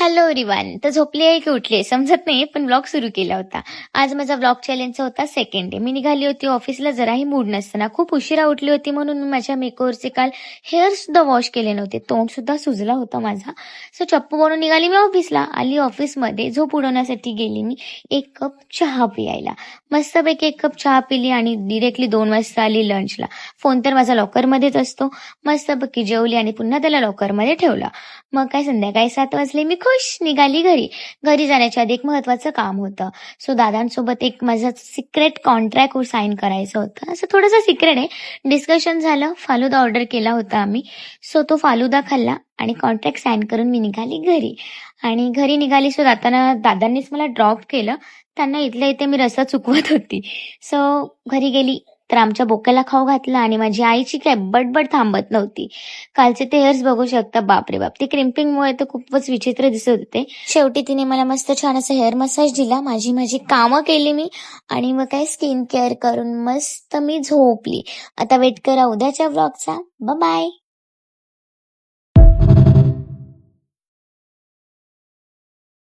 Hello everyone. तर झोपली आहे की उठली आहे समजत नाही, पण व्लॉग सुरू केला होता. आज माझा व्लॉग चॅलेंजचा होता सेकंड डे. मी निघाली होती ऑफिसला, जराही मूड नसताना. खूप उशिरा उठली होती म्हणून मी माझ्या मेकओव्हरचे काल हेअर सुद्धा वॉश केले नव्हते. तोंड सुद्धा सुजला होता माझा. सो चप्पू बनवून निघाली मी ऑफिसला. आली ऑफिसमध्ये, झोप उडवण्यासाठी गेली मी 1 कप चहा पियायला. मस्तपैकी 1 कप चहा पिली आणि डिरेक्टली 2 वाजता आली लंचला. फोन तर माझा लॉकरमध्येच असतो. मस्तपैकी जेवली आणि पुन्हा त्याला लॉकरमध्ये ठेवला. मग काय, संध्याकाळी 7 वाजले, मी खुश निघाली घरी. घरी जाण्याच्या आधी एक महत्वाचं काम होतं. सो दादांसोबत एक माझं सिक्रेट कॉन्ट्रॅक्ट साइन करायचं होतं. असं थोडंसं सिक्रेट आहे. डिस्कशन झालं. फालुदा ऑर्डर केला होता आम्ही. सो तो फालुदा खाल्ला आणि कॉन्ट्रॅक्ट साइन करून मी निघाली घरी. आणि घरी निघाली, सो जाताना दादांनीच मला ड्रॉप केलं. त्यांना इथल्या इथे मी रस्ता चुकवत होती. सो घरी गेली तर आमच्या बोक्याला खाऊ घातला आणि माझी आईची काय बडबड थांबत नव्हती. कालचे ते हेअर्स बघू शकता, बापरे बाप! ते क्रिम्पिंगमुळे तर खूपच विचित्र दिसत होते. शेवटी तिने मला मस्त छान असं हेअर मसाज दिला. माझी माझी कामं केली मी आणि मग काय स्किन केअर करून मस्त मी झोपली. आता वेट करा उद्याच्या व्लॉगचा. बाय.